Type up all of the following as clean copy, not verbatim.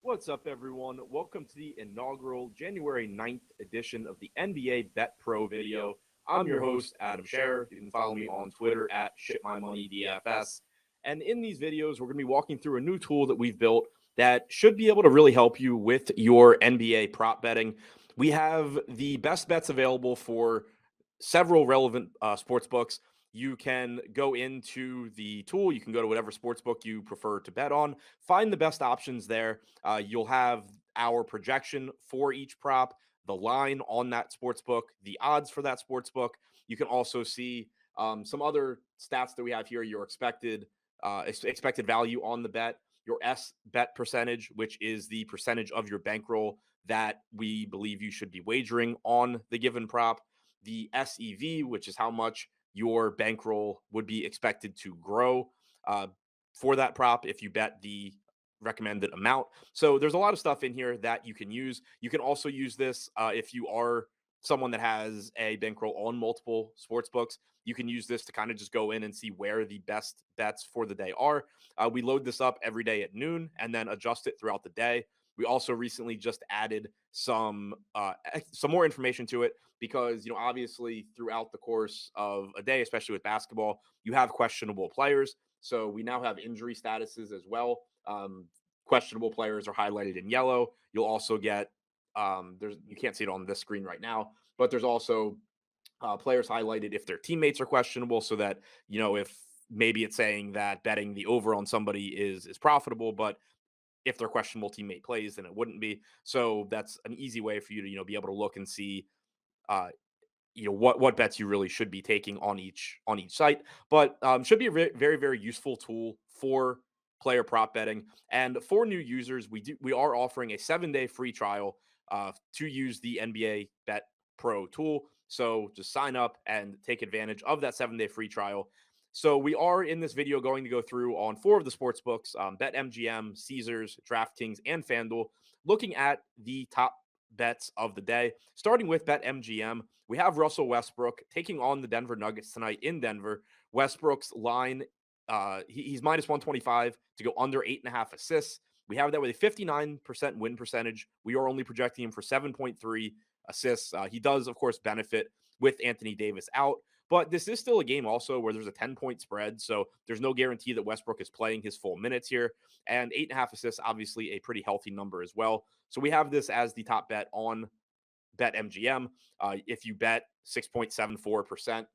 What's up, everyone? Welcome to the inaugural January 9th edition of the NBA Bet Pro video. I'm your host, Adam Scherer. You can follow me on Twitter at ShipMyMoneyDFS. And in these videos, we're going to be walking through a new tool that we've built that should be able to really help you with your NBA prop betting. We have the best bets available for several relevant sports books. You can go into the tool. You can go to whatever sportsbook you prefer to bet on. Find the best options there. You'll have our projection for each prop, the line on that sportsbook, the odds for that sportsbook. You can also see some other stats that we have here. Your expected value on the bet, your S bet percentage, which is the percentage of your bankroll that we believe you should be wagering on the given prop, the SEV, which is how much your bankroll would be expected to grow for that prop if you bet the recommended amount. So there's a lot of stuff in here that you can use. You can also use this if you are someone that has a bankroll on multiple sports books. You can use this to kind of just go in and see where the best bets for the day are. We load this up every day at noon and then adjust it throughout the day. We also recently just added some more information to it because, obviously throughout the course of a day, especially with basketball, you have questionable players. So we now have injury statuses as well. Questionable players are highlighted in yellow. You'll also get you can't see it on this screen right now, but there's also players highlighted if their teammates are questionable, so that if maybe it's saying that betting the over on somebody is profitable, but if their questionable teammate plays, then it wouldn't be. So that's an easy way for you to be able to look and see uh, what bets you really should be taking on each site. But should be a very, very useful tool for player prop betting. And for new users, we are offering a 7-day free trial to use the NBA Bet Pro tool. So just sign up and take advantage of that 7-day free trial. So we are in this video going to go through on 4 of the sports books, BetMGM, Caesars, DraftKings, and FanDuel, looking at the top bets of the day. Starting with BetMGM, we have Russell Westbrook taking on the Denver Nuggets tonight in Denver. Westbrook's line, he's minus 125 to go under 8.5 assists. We have that with a 59% win percentage. We are only projecting him for 7.3 assists. He does, of course, benefit with Anthony Davis out. But this is still a game also where there's a 10-point spread, so there's no guarantee that Westbrook is playing his full minutes here. And 8.5 assists, obviously a pretty healthy number as well. So we have this as the top bet on BetMGM. If you bet 6.74%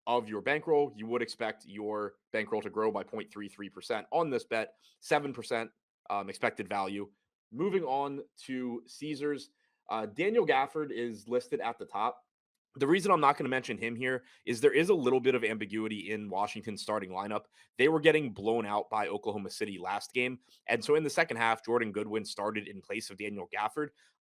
of your bankroll, you would expect your bankroll to grow by 0.33% on this bet, 7% expected value. Moving on to Caesars, Daniel Gafford is listed at the top. The reason I'm not going to mention him here is there is a little bit of ambiguity in Washington's starting lineup. They were getting blown out by Oklahoma City last game. And so in the second half, Jordan Goodwin started in place of Daniel Gafford.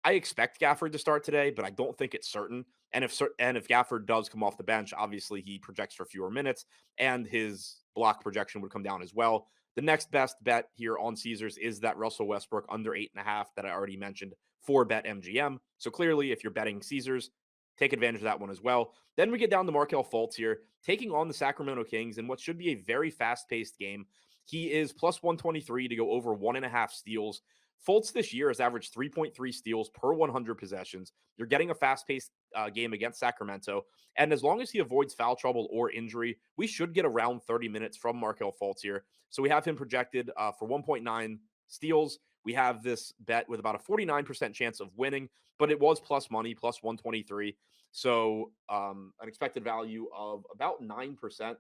I expect Gafford to start today, but I don't think it's certain. And if Gafford does come off the bench, obviously he projects for fewer minutes and his block projection would come down as well. The next best bet here on Caesars is that Russell Westbrook under 8.5 that I already mentioned for BetMGM. So clearly, if you're betting Caesars, take advantage of that one as well. Then we get down to Markelle Fultz here, taking on the Sacramento Kings in what should be a very fast-paced game. He is plus 123 to go over 1.5 steals. Fultz this year has averaged 3.3 steals per 100 possessions. You're getting a fast-paced game against Sacramento. And as long as he avoids foul trouble or injury, we should get around 30 minutes from Markelle Fultz here. So we have him projected for 1.9 steals. We have this bet with about a 49% chance of winning, but it was plus money, plus 123. So an expected value of about 9%.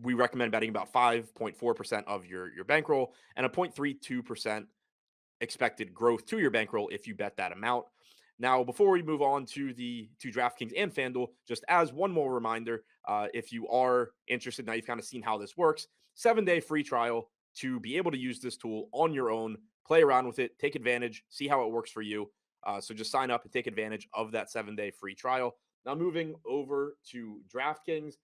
We recommend betting about 5.4% of your bankroll and a 0.32% expected growth to your bankroll if you bet that amount. Now, before we move on to DraftKings and FanDuel, just as one more reminder, if you are interested, now you've kind of seen how this works, 7-day free trial to be able to use this tool on your own, play around with it, take advantage, see how it works for you. So just sign up and take advantage of that 7-day free trial. Now moving over to DraftKings,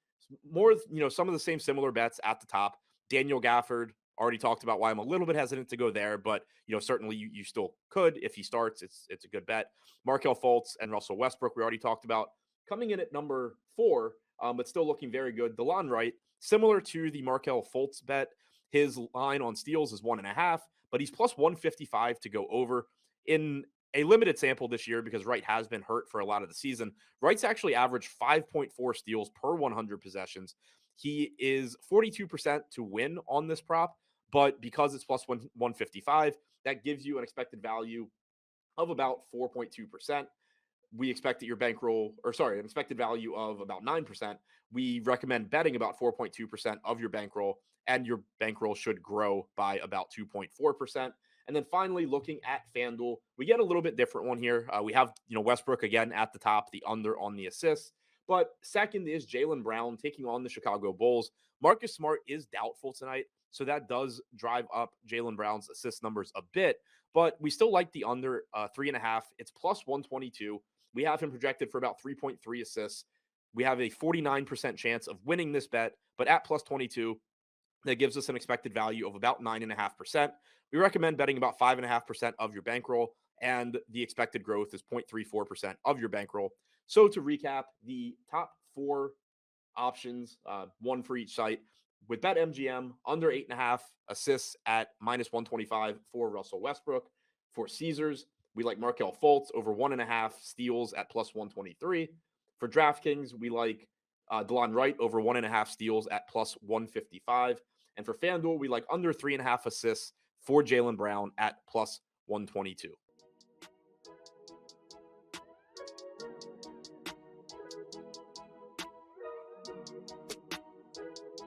more, some of the same similar bets at the top. Daniel Gafford, already talked about why I'm a little bit hesitant to go there, but certainly you still could if he starts. It's a good bet. Markelle Fultz and Russell Westbrook, we already talked about. Coming in at number 4, but still looking very good. Delon Wright, similar to the Markelle Fultz bet, his line on steals is 1.5, but he's plus 155 to go over. In a limited sample this year, because Wright has been hurt for a lot of the season, Wright's actually averaged 5.4 steals per 100 possessions. He is 42% to win on this prop, but because it's plus 155, that gives you an expected value of about 4.2%. We expect that your bankroll, an expected value of about 9%. We recommend betting about 4.2% of your bankroll, and your bankroll should grow by about 2.4%. And then finally, looking at FanDuel, we get a little bit different one here. We have, Westbrook again at the top, the under on the assists. But second is Jaylen Brown taking on the Chicago Bulls. Marcus Smart is doubtful tonight, so that does drive up Jaylen Brown's assist numbers a bit. But we still like the under 3.5. It's plus 122. We have him projected for about 3.3 assists. We have a 49% chance of winning this bet, but at plus 22, that gives us an expected value of about 9.5%. We recommend betting about 5.5% of your bankroll, and the expected growth is 0.34% of your bankroll. So to recap, the top four options, one for each site. With BetMGM, under 8.5 assists at minus 125 for Russell Westbrook. For Caesars, we like Markelle Fultz over 1.5 steals at plus 123. For DraftKings, we like Delon Wright over 1.5 steals at plus 155. And for FanDuel, we like under 3.5 assists for Jaylen Brown at plus 122.